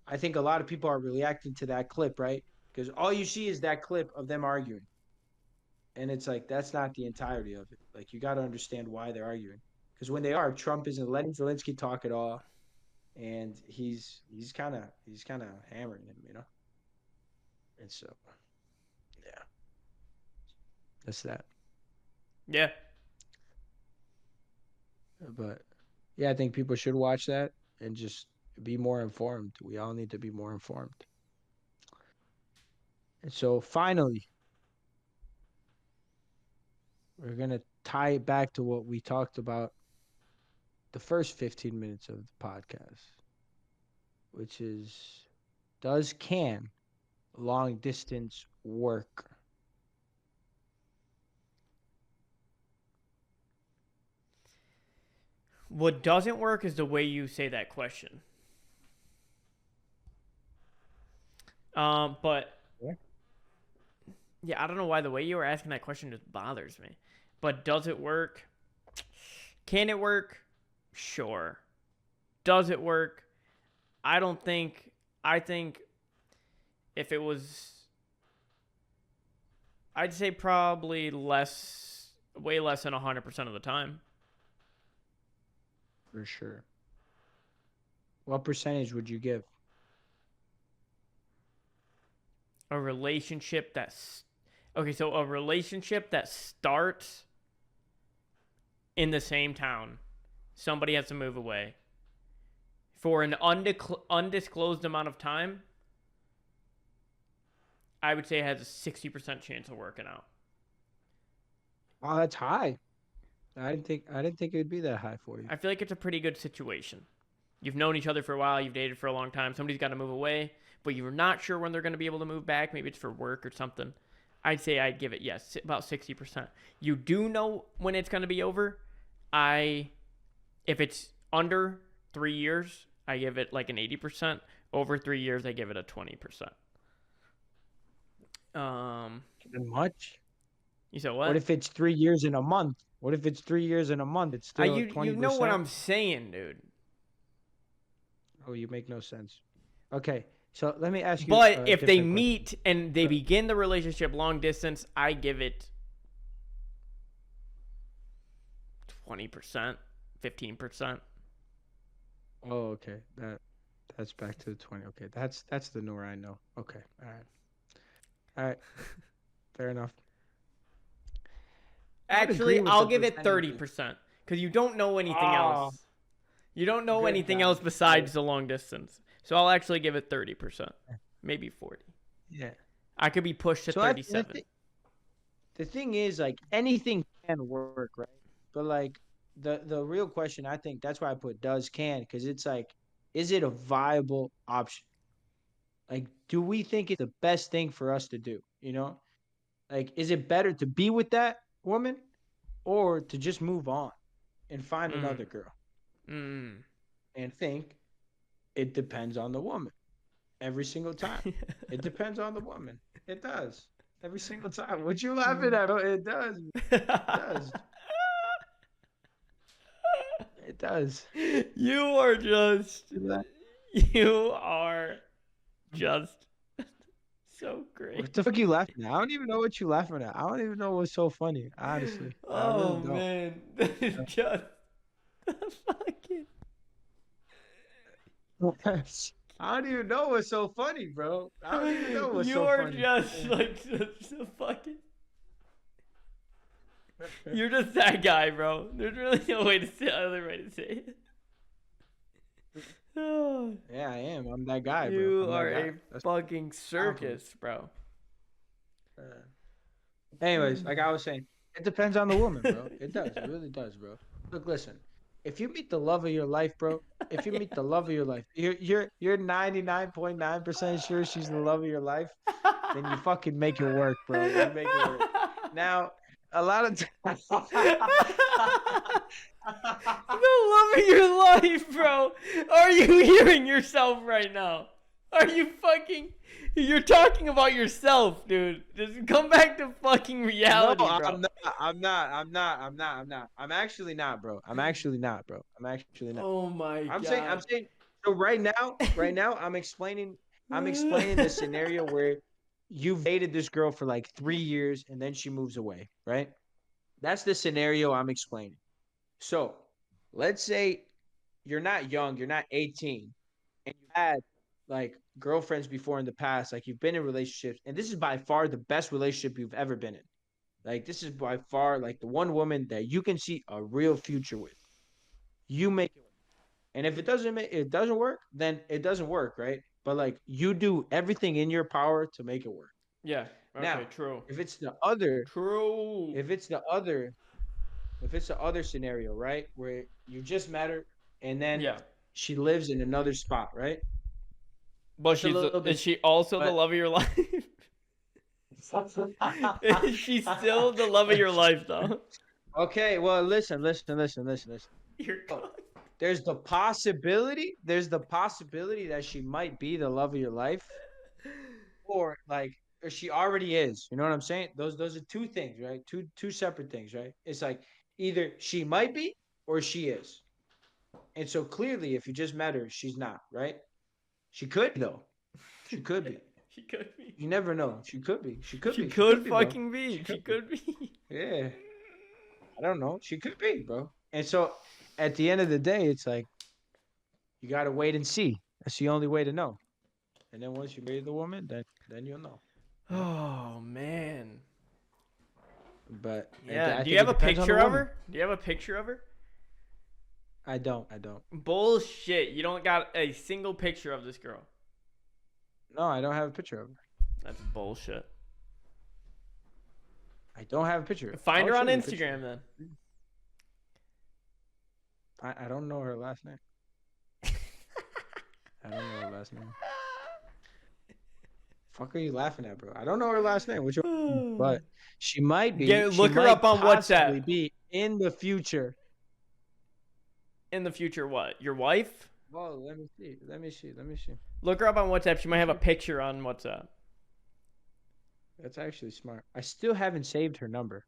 I think a lot of people are reacting to that clip, right? Because all you see is that clip of them arguing, and it's like that's not the entirety of it. Like you got to understand why they're arguing. Because when they are, Trump isn't letting Zelensky talk at all, and he's kind of hammering him, And so, yeah, that's that. Yeah. But yeah, I think people should watch that and just be more informed. We all need to be more informed. And so finally, we're going to tie it back to what we talked about the first 15 minutes of the podcast, which is, can long distance work? What doesn't work is the way you say that question. But yeah, I don't know why the way you were asking that question just bothers me. But does it work? Can it work? Sure. Does it work? I don't think. I think if it was, I'd say probably way less than 100% of the time. For sure. What percentage would you give? A relationship that's okay. So a relationship that starts in the same town, somebody has to move away for an undisclosed amount of time. I would say it has a 60% chance of working out. Oh, that's high. I didn't think it would be that high for you. I feel like it's a pretty good situation. You've known each other for a while. You've dated for a long time. Somebody's got to move away, but you're not sure when they're going to be able to move back. Maybe it's for work or something. I'd say I'd give it, yes, about 60%. You do know when it's going to be over. If it's under 3 years, I give it like an 80%. Over 3 years, I give it a 20%. Much? You said what? What if it's 3 years in a month? What if it's 3 years in a month? It's still 20%. You know what I'm saying, dude. Oh, you make no sense. Okay, so let me ask you. But if they meet and they begin the relationship long distance, I give it 20%, 15%. Oh, okay. That's back to the 20. Okay, that's the Noor I know. Okay, all right. Fair enough. Actually, I'll give it 30% because you don't know anything else. You don't know anything else besides the long distance. So I'll actually give it 30%, maybe 40. Yeah. I could be pushed to 37. The thing is, like, anything can work, right? But like the real question, I think that's why I put can, because it's like, is it a viable option? Like, do we think it's the best thing for us to do? Like, is it better to be with that woman or to just move on and find another girl? Mm. And think it depends on the woman every single time. It depends on the woman. It does. Every single time. What you laughing at? It does. It does. It does. You are just. You laugh- You are just so great. What the fuck you laughing at? I don't even know what you laughing at. I don't even know what's so funny. Honestly, I really Oh don't. man, this is just fucking. I don't even know what's so funny, bro. I don't even know what's You so are funny. just like so fucking. You're just that guy, bro. There's really no way to say other way to say it. Oh, Yeah, I am. I'm that guy, bro. you I'm that are guy. a That's- fucking circus, bro. Anyways, like I was saying, it depends on the woman, bro. It does. It really does, bro. Look, listen. If you meet the love of your life, bro. If you meet the love of your life, you're 99.9% sure she's the love of your life. Then you fucking make it work, bro. You make it work. Now, a lot of times. The love of your life, bro. Are you hearing yourself right now? Are you fucking? You're talking about yourself, dude. Just come back to fucking reality, No, bro. I'm not. I'm actually not, bro. I'm actually not, bro. I'm actually not. Oh my god. I'm saying. So right now, I'm explaining the scenario where you've dated this girl for like 3 years and then she moves away, right? That's the scenario I'm explaining. So let's say you're not young, you're not 18, and you had like girlfriends before in the past, like you've been in relationships, and this is by far the best relationship you've ever been in. Like this is by far like the one woman that you can see a real future with. You make it work. And if it doesn't work, then it doesn't work, right? But like you do everything in your power to make it work. Yeah. Okay. Now, True. if it's the other, True. if it's the other, if it's the other scenario, right, where you just met her and then Yeah. she lives in another spot, right? But It's a she's little bit- is she also the but- love of your life? Is she still the love of your life, though? Okay, well, listen. You're There's the possibility that she might be the love of your life, or like or she already is. You know what I'm saying? Those are two things, right? Two separate things, right? It's like either she might be or she is. And so clearly, if you just met her, she's not, right? She could though. She could be. She could be. You never know. She could be. She could She be. could be, bro. fucking be. She could be. Yeah. I don't know. She could be, bro. And so at the end of the day, it's like you gotta wait and see. That's the only way to know. And then once you marry the woman, then you'll know. Oh man. But Yeah. I Do you think have it a depends on picture the of woman. her? Do you have a picture of her? I don't. Bullshit. You don't got a single picture of this girl. No, I don't have a picture of her. That's bullshit. I don't have a picture. Find her I'll on show you a picture. Instagram then. I don't know her last name. I don't know her last name. Fuck are you laughing at, bro? I don't know her last name. But she might be. Look her up on possibly WhatsApp. Be in the future. In the future, what? Your wife? Well, let me see. Look her up on WhatsApp. She might have a picture on WhatsApp. That's actually smart. I still haven't saved her number.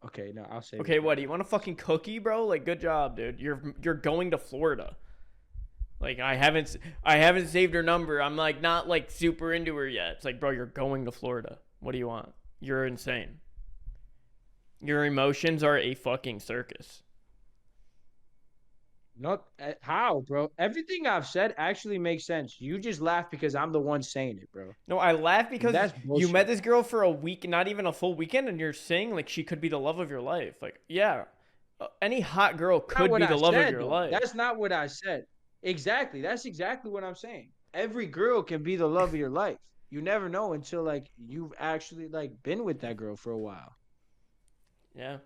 Okay, no, I'll save it. Okay, what? Do you want a fucking cookie, bro? Like, good job, dude. You're going to Florida. Like, I haven't saved her number. I'm like not like super into her yet. It's like, bro, you're going to Florida. What do you want? You're insane. Your emotions are a fucking circus. Not how, bro. Everything I've said actually makes sense. You just laugh because I'm the one saying it, bro. No, I laugh because That's you bullshit. met this girl for a week, not even a full weekend, and you're saying like she could be the love of your life. Like, yeah, any hot girl could be the love of your life. That's not what I said. Exactly. That's exactly what I'm saying. Every girl can be the love of your life. You never know until like you've actually like been with that girl for a while. Yeah.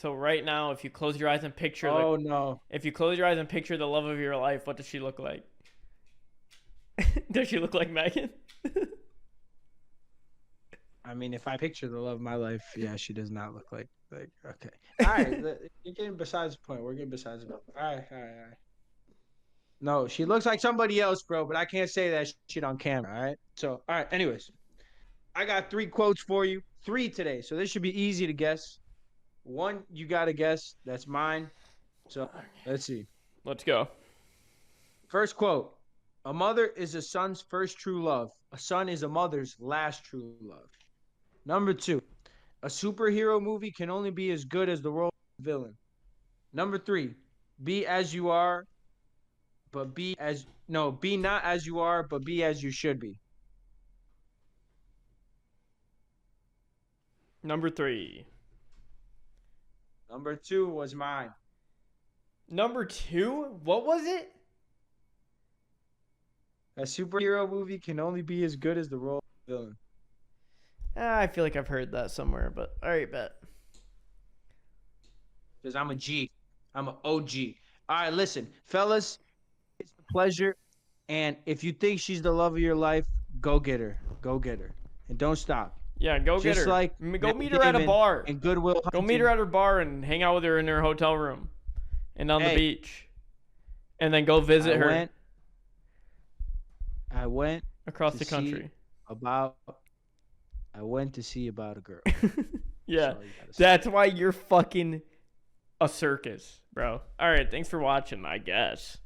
So right now, if you close your eyes and picture Oh no. if you close your eyes and picture the love of your life, what does she look like? Does she look like Megan? I mean, if I picture the love of my life, yeah, she does not look like okay. All right, you're getting besides the point. We're getting besides the point. All right. No, she looks like somebody else, bro, but I can't say that shit on camera, all right? So, all right, anyways. I got 3 quotes for you. 3 today, so this should be easy to guess. 1 you got to guess. That's mine. So, let's see. Let's go. First quote. A mother is a son's first true love. A son is a mother's last true love. Number 2. A superhero movie can only be as good as the role of the villain. Number 3. Be as you are, but be not as you are, but be as you should be. Number 3. Number 2 was mine. Number 2? What was it? A superhero movie can only be as good as the role of the villain. I feel like I've heard that somewhere, but all right, bet. Because I'm a G. I'm an OG. All right, listen, fellas, it's a pleasure. And if you think she's the love of your life, go get her. Go get her. And don't stop. Yeah, go get Just her. like Go meet her at a bar. And Goodwill Go meet her at her bar and hang out with her in her hotel room and on the beach. And then go visit her I went across to the country. I went to see about a girl. Yeah, that's why you're fucking a circus, bro. All right, thanks for watching, I guess.